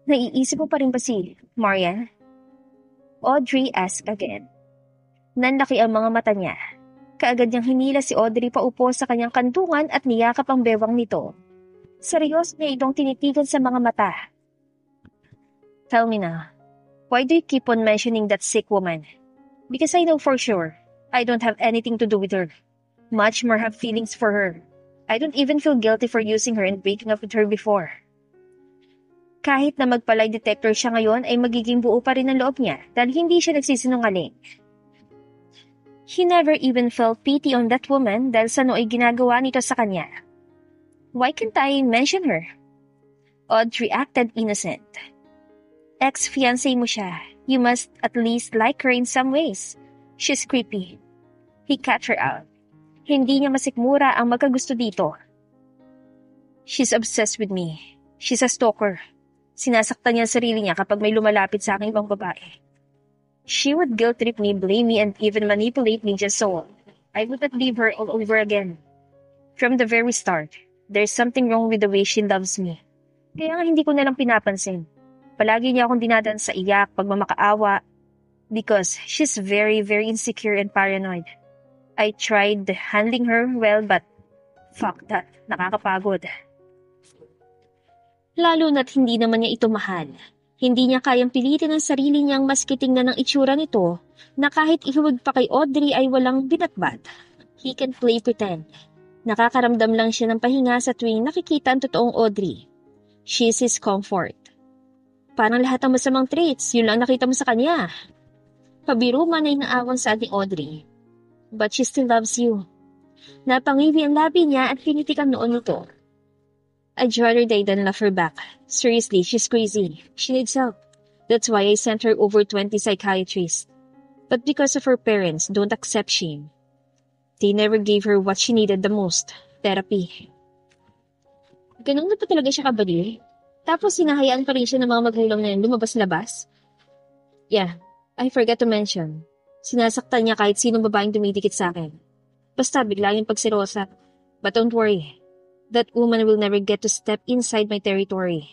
Naiisip mo pa rin ba si Marian? Audrey asked again. Nanlaki ang mga mata niya. Kaagad niyang hinila si Audrey paupo sa kanyang kantungan at niyakap ang bewang nito. Seryoso niya itong tinitigan sa mga mata. Tell me now, why do you keep on mentioning that sick woman? Because I know for sure, I don't have anything to do with her. Much more have feelings for her. I don't even feel guilty for using her and breaking up with her before. Kahit na magpalay detector siya ngayon ay magiging buo pa rin ang loob niya dahil hindi siya nagsisinungaling. He never even felt pity on that woman dahil sa nooy ginagawa nito sa kanya. Why can't I mention her? Audrey acted innocent. Ex-fiancé mo siya. You must at least like her in some ways. She's creepy. He cut her out. Hindi niya masikmura ang magkagusto dito. She's obsessed with me. She's a stalker. Sinasaktan niya ang sarili niya kapag may lumalapit sa aking ibang babae. She would guilt-trip me, blame me, and even manipulate me just so I would not leave her all over again. From the very start, there's something wrong with the way she loves me. Kaya nga hindi ko nalang pinapansin. Palagi niya akong dinadaan sa iyak, pagmamakaawa, because she's very, very insecure and paranoid. I tried handling her well, but fuck that, nakakapagod. Lalo na't hindi naman niya ito mahal. Hindi niya kayang pilitin ang sarili niyang maski tingnan ng itsura nito na kahit ihuwag pa kay Audrey ay walang binatbat. He can play pretend. Nakakaramdam lang siya ng pahinga sa tuwing nakikita ang totoong Audrey. She is his comfort. Parang lahat ng masamang traits, yun lang nakita mo sa kanya. Pabiro man ay naawang sa ating Audrey. But she still loves you. Napangiwi ang labi niya at pinitik ang noon nito. I'd rather die than love her back. Seriously, she's crazy. She needs help. That's why I sent her over 20 psychiatrists. But because of her parents, don't accept shame. They never gave her what she needed the most, therapy. Ganun na pa talaga siya kabali. Tapos hinahayaan pa rin siya ng mga maghulong na lumabas-labas. Yeah, I forgot to mention. Sinasaktan niya kahit sinong babaeng dumidikit sa akin. Basta bigla yung pagsirosa. But don't worry. That woman will never get to step inside my territory.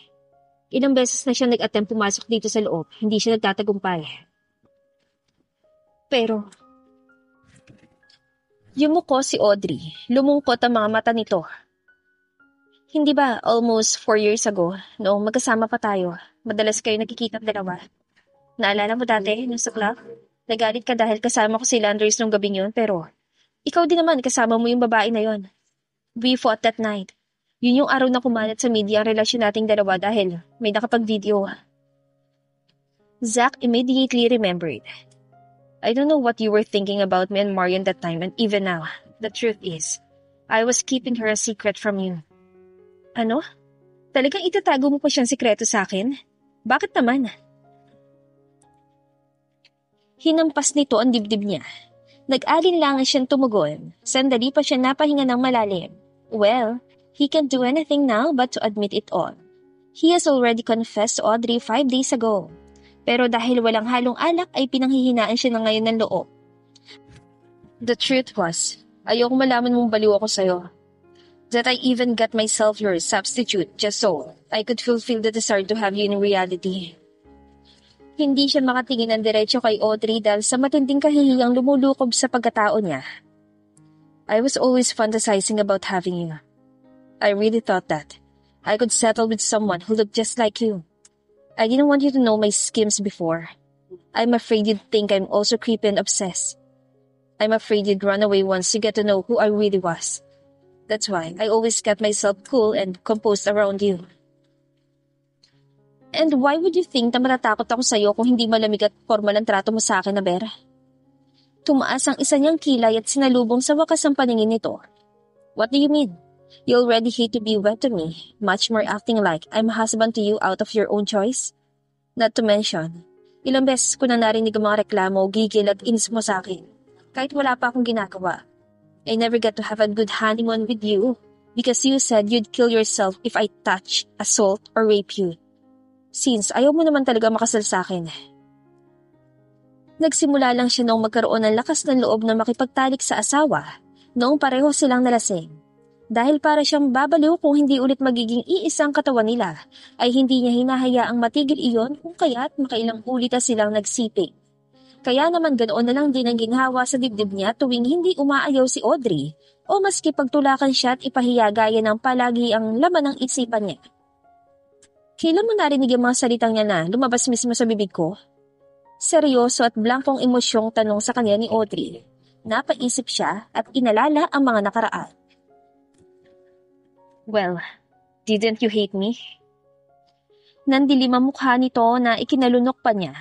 Ilang beses na siya nag-attempt pumasok dito sa loob, hindi siya nagtatagumpay. Pero, yumuko si Audrey, lumungkot ang mga mata nito. Hindi ba almost 4 years ago, noong magkasama pa tayo, madalas kayo nakikita ng dalawa? Naalala mo dati, nung sa club? Nagalit ka dahil kasama ko si Landers nung gabing yun, pero ikaw din naman kasama mo yung babae na yon. We fought that night. Yun yung araw na kumalat sa media ang relasyon nating dalawa dahil may nakapag-video. Zach immediately remembered. I don't know what you were thinking about me and Marian that time, and even now, the truth is, I was keeping her a secret from you. Ano? Talagang itatago mo pa siyang sikreto sa akin? Bakit naman? Hinampas nito ang dibdib niya. Nag-alinlangan siyang tumugon. Sandali pa siya napahinga ng malalim. Well, he can't do anything now but to admit it all. He has already confessed to Audrey 5 days ago. Pero dahil walang halong alak ay pinanghihinaan siya na ngayon ng loob. The truth was, ayoko malaman mong baliw ako sa'yo. That I even got myself your substitute just so I could fulfill the desire to have you in reality. Hindi siya makatingin ng diretso kay Audrey dahil sa matinding kahihiyang lumulukob sa pagkatao niya. I was always fantasizing about having you. I really thought that I could settle with someone who looked just like you. I didn't want you to know my schemes before. I'm afraid you'd think I'm also creepy and obsessed. I'm afraid you'd run away once you get to know who I really was. That's why I always kept myself cool and composed around you. And why would you think na matatakot ako sa'yo kung hindi malamig at formal ang trato mo sa akin, Aber? Tumaas ang isa niyang kilay at sinalubong sa wakas ang paningin nito. What do you mean? You already hate to be wed to me, much more acting like I'm a husband to you out of your own choice? Not to mention, ilang beses ko na narinig ang mga reklamo, gigil at inis mo sa akin. Kahit wala pa akong ginagawa. I never got to have a good honeymoon with you because you said you'd kill yourself if I touch, assault, or rape you. Since ayaw mo naman talaga makasal sa akin. Nagsimula lang siya noong magkaroon ng lakas ng loob na makipagtalik sa asawa noong pareho silang nalasing. Dahil para siyang babaliw kung hindi ulit magiging iisang katawan nila, ay hindi niya hinahayaang matigil iyon kung kaya't makailang ulit na silang nagsiping. Kaya naman ganoon na lang din ang ginhawa sa dibdib niya tuwing hindi umaayaw si Audrey o maski pagtulakan siya at ipahiya gaya ng palagi ang laman ng isipan niya. Kailan mo narinig ang mga salitang niya na lumabas mismo sa bibig ko? Seryoso at blankong emosyong tanong sa kanya ni Audrey. Napaisip siya at inalala ang mga nakaraan. Well, didn't you hate me? Nandilim ang mukha nito na ikinalunok pa niya.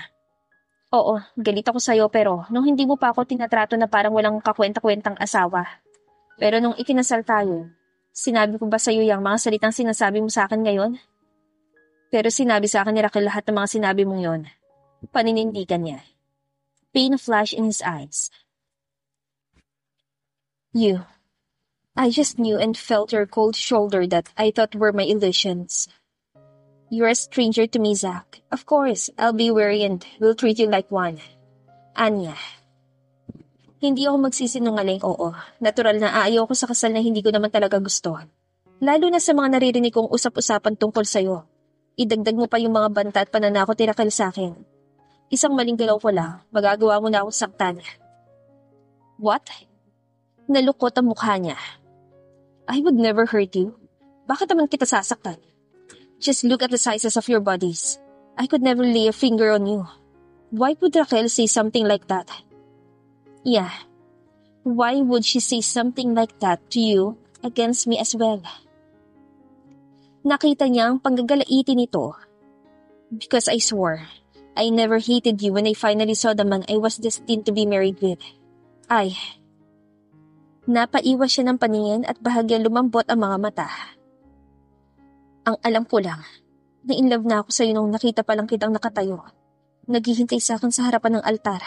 Oo, galit ako sa'yo pero nung hindi mo pa ako tinatrato na parang walang kakwenta-kwentang asawa. Pero nung ikinasal tayo, sinabi ko ba sa'yo yung mga salitang sinasabi mo sa akin ngayon? Pero sinabi sa akin ni Raquel lahat ng mga sinabi mong yon. Paninindigan niya. Pain flashed in his eyes. I just knew and felt your cold shoulder that I thought were my illusions. You're a stranger to me, Zach. Of course, I'll be wary and will treat you like one. Anya. Hindi ako magsisinungaling, oo. Natural na aayaw ko sa kasal na hindi ko naman talaga gusto. Lalo na sa mga naririnig kong usap-usapan tungkol sa'yo. Idagdag mo pa yung mga banta at pananakot ni Raquel sa akin. Isang maling galaw ko lang, magagawa mo na akong saktan. What? Nalukot ang mukha niya. I would never hurt you. Bakit naman kita sasaktan? Just look at the sizes of your bodies. I could never lay a finger on you. Why would Raquel say something like that? Yeah. Why would she say something like that to you against me as well? Nakita niya ang panggagalaitin nito. Because I swore, I never hated you when I finally saw the man I was destined to be married with. Napaiwas siya ng paningin at bahagyang lumambot ang mga mata. Ang alam ko lang, na in love na ako sa'yo nung nakita pa lang kitang nakatayo. Naghihintay sa akin sa harapan ng altar.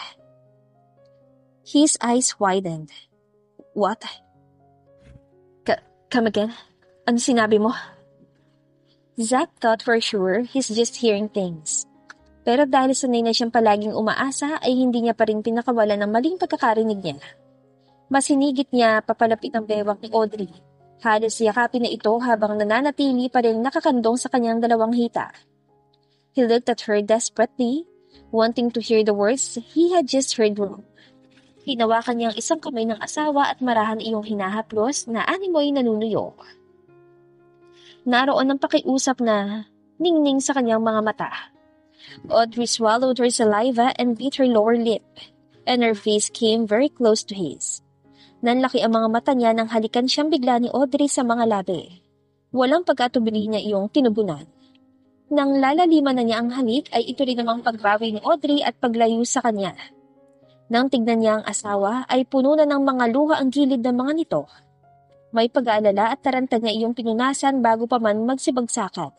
His eyes widened. What? Come again? Ano sinabi mo? Zach thought for sure he's just hearing things. Pero dahil sanay na siyang palaging umaasa ay hindi niya pa rin pinakawalan ng maling pagkakarinig niya. Mas hinigit niya papalapit ang bewang ni Audrey. Halos yakapin na ito habang nananatili pa rin nakakandong sa kanyang dalawang hita. He looked at her desperately, wanting to hear the words he had just heard wrong. Hinawakan niya ang isang kamay ng asawa at marahan iyong hinahaplos na animoy nanunuyok. Naroon ang pakiusap na ningning sa kanyang mga mata. Audrey swallowed her saliva and bit her lower lip, and her face came very close to his. Nanlaki ang mga mata niya nang halikan siyang bigla ni Audrey sa mga labi. Walang pagkatubili niya iyong tinubunan. Nang lalaliman na niya ang halik ay ito rin namang pagbawi ni Audrey at paglayo sa kanya. Nang tignan niya ang asawa ay puno na ng mga luha ang gilid ng mga nito. May pag-aalala at taranta niya iyong pinunasan bago pa man magsibagsakan.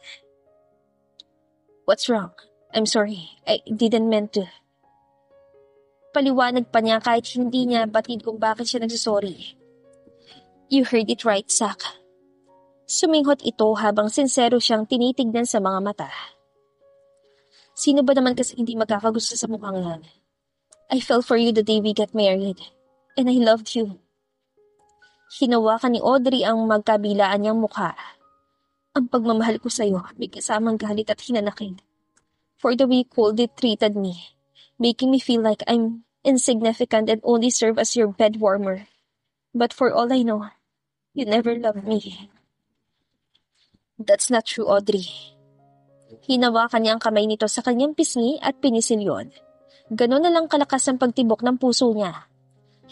What's wrong? I'm sorry. I didn't mean to. Paliwanag pa niya kahit hindi niya batid kung bakit siya nagsasorry. You heard it right, Zach. Suminghot ito habang sincero siyang tinitignan sa mga mata. Sino ba naman kasi hindi magkakagusto sa mukhang yan? I fell for you the day we got married, and I loved you. Hinawakan ni Audrey ang magkabilaan niyang mukha. Ang pagmamahal ko sa'yo may kasamang galit at hinanakit. For the way you coldly treated me, making me feel like I'm insignificant and only serve as your bed warmer. But for all I know, you never loved me. That's not true, Audrey. Hinawakan niya ang kamay nito sa kanyang pisngi at pinisilyon. Ganon na lang kalakas ang pagtibok ng puso niya.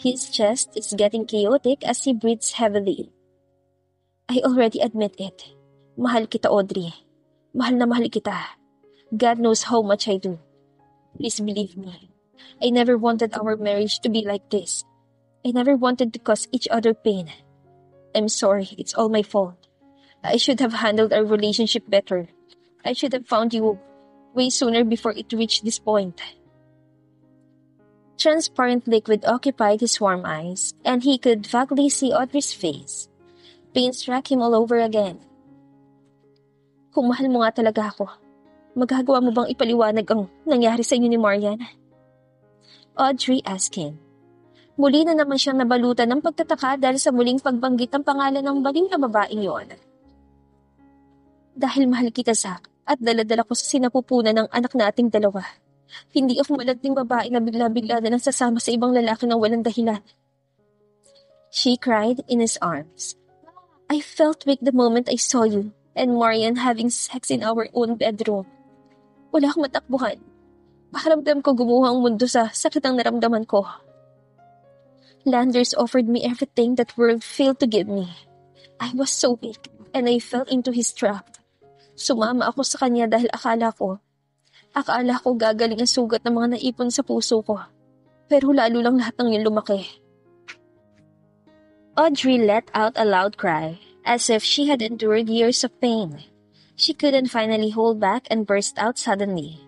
His chest is getting chaotic as he breathes heavily. I already admit it. Mahal kita, Audrey. Mahal na mahal kita. God knows how much I do. Please believe me. I never wanted our marriage to be like this. I never wanted to cause each other pain. I'm sorry, it's all my fault. I should have handled our relationship better. I should have found you way sooner before it reached this point. Transparent liquid occupied his warm eyes, and he could vaguely see Audrey's face. Pain struck him all over again. Kung mahal mo nga talaga ako, magagawa mo bang ipaliwanag ang nangyari sa inyo ni Marian? Audrey asked him. Muli na naman siyang nabalutan ng pagtataka dahil sa muling pagbanggit ng pangalan ng baliw na babaeng yon. Dahil mahal kita, Zack, at daladala ko sa sinapupunan ng anak nating dalawa. Hindi ako maladling babae na bigla-bigla na lang sasama sa ibang lalaki ng walang dahilan. She cried in his arms. I felt weak the moment I saw you and Marian having sex in our own bedroom. Wala akong matakbuhan. Pakiramdam ko gumuho ang mundo sa sakit ang naramdaman ko. Landers offered me everything that world failed to give me. I was so weak and I fell into his trap. Sumama ako sa kanya dahil akala ko gagaling ang sugat ng mga naipon sa puso ko. Pero lalo lang lahat ng yun lumaki. Audrey let out a loud cry, as if she had endured years of pain. She couldn't finally hold back and burst out suddenly.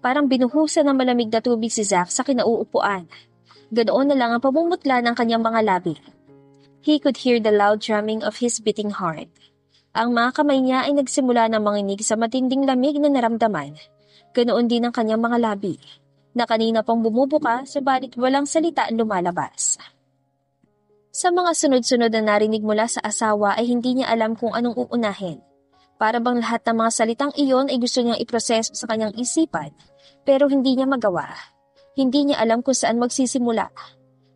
Parang binuhusan ng malamig na tubig si Zack sa kinauupuan. Ganoon na lang ang pamumutla ng kanyang mga labi. He could hear the loud drumming of his beating heart. Ang mga kamay niya ay nagsimula ng manginig sa matinding lamig na naramdaman. Ganoon din ang kanyang mga labi, na kanina pang bumubuka subalit walang salita ang lumalabas. Sa mga sunod-sunod na narinig mula sa asawa ay hindi niya alam kung anong uunahin. Para bang lahat ng mga salitang iyon ay gusto niyang iproseso sa kanyang isipan, pero hindi niya magawa. Hindi niya alam kung saan magsisimula.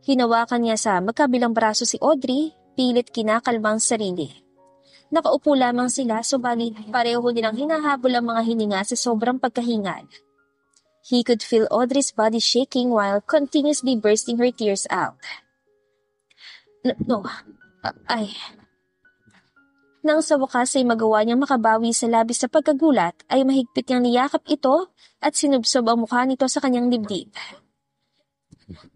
Hinawakan niya sa magkabilang braso si Audrey, pilit kinakalmang sarili. Nakaupo lamang sila subalit pareho nilang hinahabol ang mga hininga sa sobrang pagkahingal. He could feel Audrey's body shaking while continuously bursting her tears out. Nang sa wakas ay magawa niyang makabawi sa labis sa pagkagulat, ay mahigpit niyang niyakap ito at sinubsob ang mukha nito sa kanyang dibdib.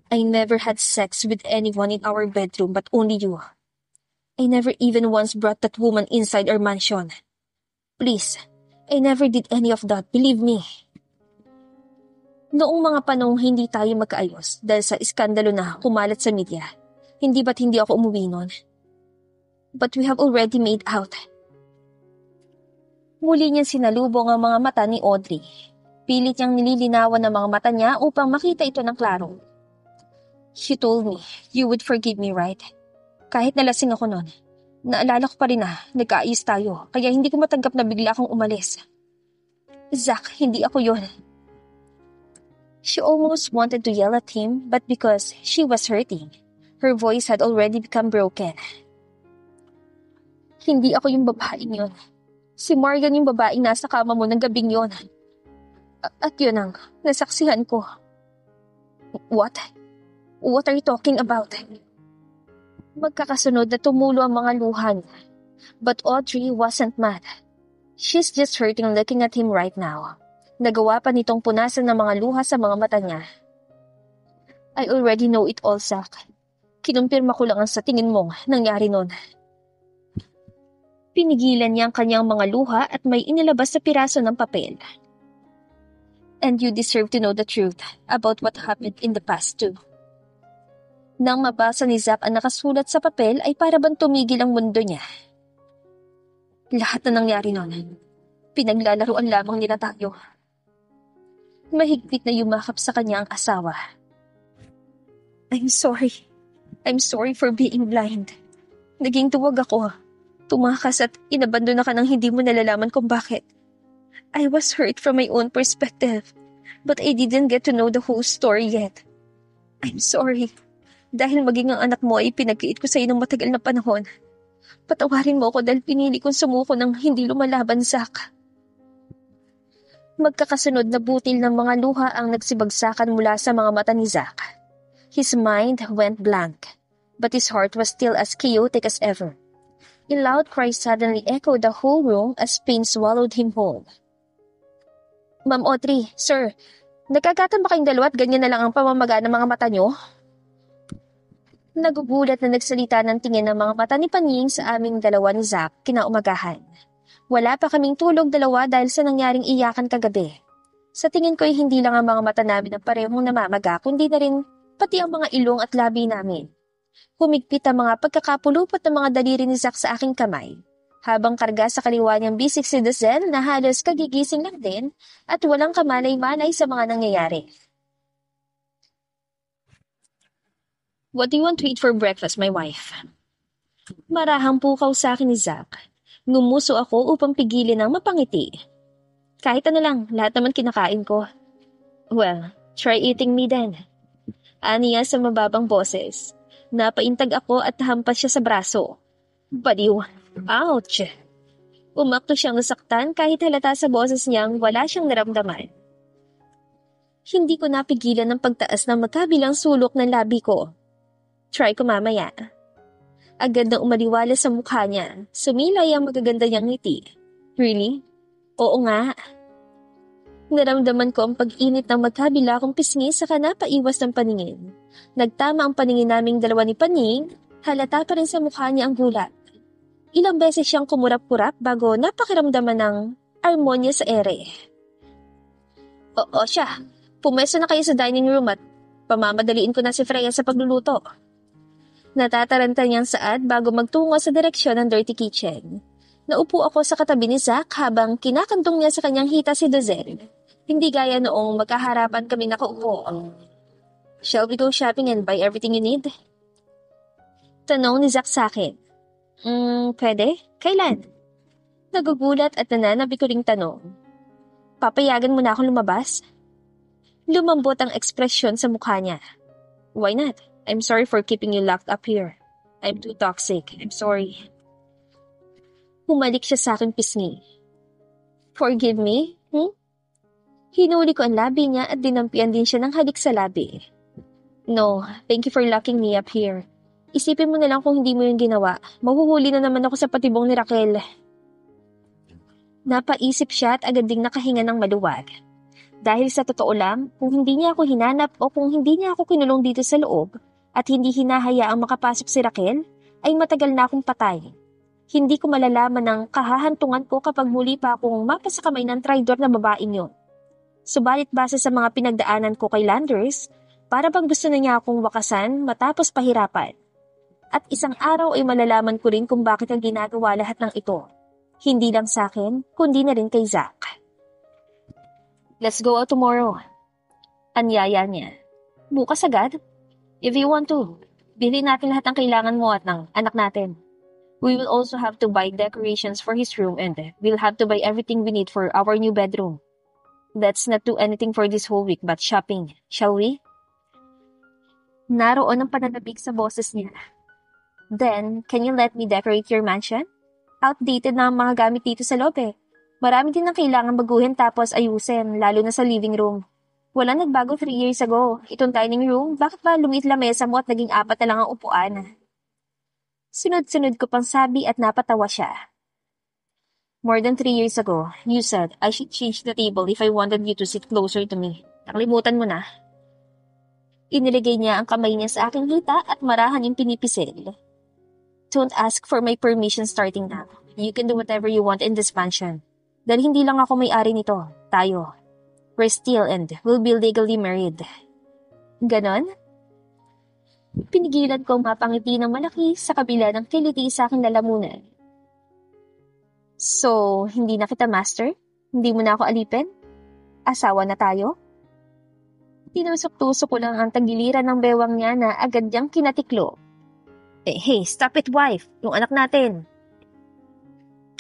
I never had sex with anyone in our bedroom but only you. I never even once brought that woman inside our mansion. Please, I never did any of that, believe me. Noong mga panahong hindi tayo magkaayos dahil sa iskandalo na kumalat sa media, hindi ba't hindi ako umuwi nun? But we have already made out. Muli niyang sinalubong ang mga mata ni Audrey. Pilit niyang nililinawan ang mga mata niya upang makita ito ng klaro. She told me, you would forgive me, right? Kahit nalasing ako nun. Naalala ko pa rin na nagkaayos tayo, kaya hindi ko matanggap na bigla akong umalis. Zack, hindi ako yun. She almost wanted to yell at him, but because she was hurting, her voice had already become broken. Hindi ako yung babaeng yun. Si Morgan yung babaeng nasa kama mo ng gabing yun. At yun ang nasaksihan ko. What? What are you talking about? Magkakasunod na tumulo ang mga luhan. But Audrey wasn't mad. She's just hurting looking at him right now. Nagawa pa nitong punasan ng mga luha sa mga mata niya. I already know it all, Zack. Kinumpirma ko lang ang sa tingin mong nangyari nun. Pinigilan niya ang kanyang mga luha at may inilabas sa piraso ng papel. And you deserve to know the truth about what happened in the past too. Nang mabasa ni Zack ang nakasulat sa papel ay para bang tumigil ang mundo niya. Lahat na nangyari nun, pinaglalaruan lamang nila tayo. Mahigpit na yumakap sa kanya ang asawa. I'm sorry. I'm sorry for being blind. Naging tuwag ako. Tumakas at inabandona ka nang hindi mo nalalaman kung bakit. I was hurt from my own perspective, but I didn't get to know the whole story yet. I'm sorry. Dahil maging ang anak mo ay pinagkiit ko sa iyo ng matagal na panahon. Patawarin mo ako dahil pinili kong sumuko ng hindi lumalaban, Zack. Magkakasunod na butil ng mga luha ang nagsibagsakan mula sa mga mata ni Zack. His mind went blank, but his heart was still as chaotic as ever. A loud cry suddenly echoed the whole room as pain swallowed him whole. Ma'am Audrey, sir, nagkagatan ba kayong dalawa at ganyan na lang ang pamamaga ng mga mata niyo? Nagugulat na nagsalita ng tingin ng mga mata ni Panying sa aming dalawa ni Zack kinaumagahan. Wala pa kaming tulog dalawa dahil sa nangyaring iyakan kagabi. Sa tingin ko'y hindi lang ang mga mata namin ang parehong namamaga, kundi na rin pati ang mga ilong at labi namin. Humigpit ang mga pagkakapulupot ng mga daliri ni Zack sa aking kamay, habang karga sa kaliwa niyang bisik si Dazel na halos kagigising lang din at walang kamalay-malay sa mga nangyayari. What do you want to eat for breakfast, my wife? Marahang pukaw sa akin ni Zack. Ngumuso ako upang pigilin ang mapangiti. Kahit ano lang, lahat naman kinakain ko. Well, try eating me then. Aniya sa mababang boses. Napaintag ako at nahampas siya sa braso. Baliw. Ouch! Umakto siyang nasaktan kahit halata sa boses niyang wala siyang naramdaman. Hindi ko napigilan ang pagtaas ng magkabilang sulok ng labi ko. Try ko mamaya. Agad na umaliwala sa mukha niya. Sumilay ang magaganda niyang ngiti. Really? Oo nga. Naramdaman ko ang pag-init ng magkabila kong pisngi saka napaiwas ng paningin. Nagtama ang paningin naming dalawa ni Paning, halata pa rin sa mukha niya ang gulat. Ilang beses siyang kumurap-kurap bago napakiramdaman ng armonya sa ere. Oo siya. Pumesto na kayo sa dining room at pamamadaliin ko na si Freya sa pagluluto. Natataranta niyang saad bago magtungo sa direksyon ng dirty kitchen. Naupo ako sa katabi ni Zack habang kinakantong niya sa kanyang hita si Dazel. Hindi gaya noong magkaharapan kami nakaupo. Shall we go shopping and buy everything you need? Tanong ni Zack sa akin. Pwede? Kailan? Nagugulat at nananabi ko ring tanong. Papayagan mo na akong lumabas? Lumambot ang ekspresyon sa mukha niya. Why not? I'm sorry for keeping you locked up here. I'm too toxic. I'm sorry. Humalik siya sa akin pisngi. Forgive me? Hinuli ko ang labi niya at dinampian din siya ng halik sa labi. No, thank you for locking me up here. Isipin mo na lang kung hindi mo yung ginawa. Mahuhuli na naman ako sa patibong ni Raquel. Napaisip siya at agad ding nakahinga ng maluwag. Dahil sa totoo lang, kung hindi niya ako hinanap o kung hindi niya ako kinulong dito sa loob at hindi hinahayaang makapasok si Raquel, ay matagal na akong patay. Hindi ko malalaman ang kahahantungan ko kapag muli pa akong mapasa kamay ng traidor na babaeng yun. Subalit base sa mga pinagdaanan ko kay Landers, para bang gusto na niya akong wakasan matapos pahirapan. At isang araw ay malalaman ko rin kung bakit ang ginagawa lahat ng ito. Hindi lang sa akin, kundi na rin kay Zack. Let's go out tomorrow. Anyaya niya. Bukas agad? If you want to, bilhin natin lahat ng kailangan mo at ng anak natin. We will also have to buy decorations for his room and we'll have to buy everything we need for our new bedroom. Let's not do anything for this whole week but shopping, shall we? Naroon ang pananabik sa boses niya. Then, can you let me decorate your mansion? Outdated na ang mga gamit dito sa loob eh. Marami din ang kailangan baguhin tapos ayusin, lalo na sa living room. Wala nagbago 3 years ago. Itong dining room, bakit ba lumiit lamesa mo at naging 4 na lang ang upuan? Sunod-sunod ko pang sabi at napatawa siya. More than 3 years ago, you said I should change the table if I wanted you to sit closer to me. Nakalimutan mo na. Iniligay niya ang kamay niya sa aking hita at marahan yung pinipisil. Don't ask for my permission starting now. You can do whatever you want in this mansion. Dahil hindi lang ako may-ari nito, tayo. We're still and we'll be legally married. Ganon? Pinigilan kong mapangiti ng malaki sa kabila ng kiliti sa aking lalamunan. So, hindi na kita master? Hindi mo na ako alipin? Asawa na tayo? Tinusok-tusok ko lang ang tagiliran ng bewang niya na agad niyang kinatiklo. Hey, stop it wife, yung anak natin.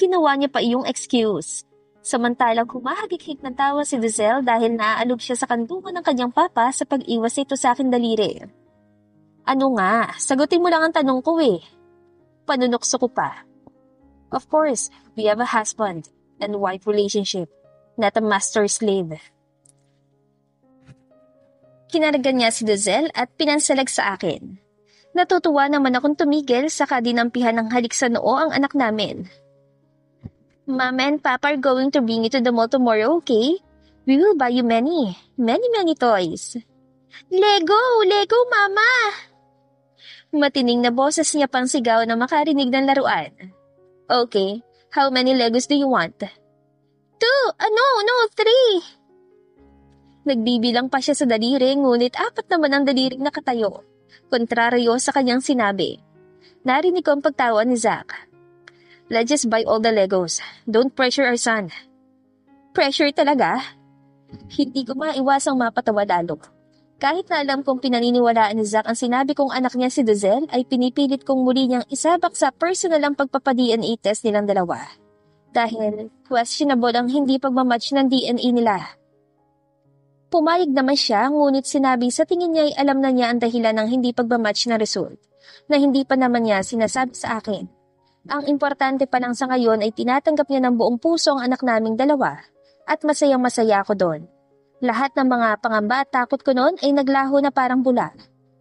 Ginawa niya pa iyong excuse. Samantalang humahagik-hik ng tawa si Dazel dahil naaalog siya sa kantungan ng kanyang papa sa pag-iwas ito sa aking daliri. Ano nga, sagutin mo lang ang tanong ko eh. Panunokso ko pa. Of course, we have a husband and wife relationship, not a master-slave. Kinaragan niya si Dazel at pinansalag sa akin. Natutuwa naman akong tumigil saka dinampihan ng halik sa noo ang anak namin. Mama and Papa are going to bring you to the mall tomorrow, okay? We will buy you many toys. Lego! Lego, Mama! Matining na boses niya pang sigaw na makarinig ng laruan. Okay, how many Legos do you want? 2! No, 3! Nagbibilang pa siya sa daliri, ngunit 4 naman ang daliring nakatayo. Kontraryo sa kanyang sinabi. Narinig ko ang pagtawa ni Zack. Let's just buy all the Legos. Don't pressure our son. Pressure talaga? Hindi ko maiwasang mapatawa lalo. Kahit na alam kong pinaniniwalaan ni Zack ang sinabi kong anak niya si Dazelle, ay pinipilit kong muli niyang isabak sa personal ang pagpapa-DNA test nilang dalawa. Dahil questionable ang hindi pagmamatch ng DNA nila. Pumayag naman siya, ngunit sinabi sa tingin niya ay alam na niya ang dahilan ng hindi pagmamatch na result, na hindi pa naman niya sinasabi sa akin. Ang importante pa lang sa ngayon ay tinatanggap niya ng buong puso ang anak naming dalawa, at masayang-masaya ako doon. Lahat ng mga pangamba at takot ko noon ay naglaho na parang bula.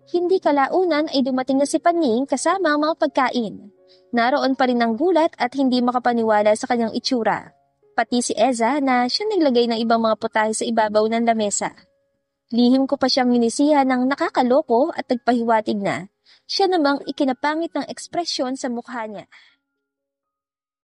Hindi kalaunan ay dumating na si Paning kasama ang mga pagkain. Naroon pa rin ang gulat at hindi makapaniwala sa kanyang itsura. Pati si Eza na siya naglagay ng ibang mga putahe sa ibabaw ng lamesa. Lihim ko pa siyang minisihan ng nakakaloko at nagpahiwatig na siya namang ikinapangit ng ekspresyon sa mukha niya.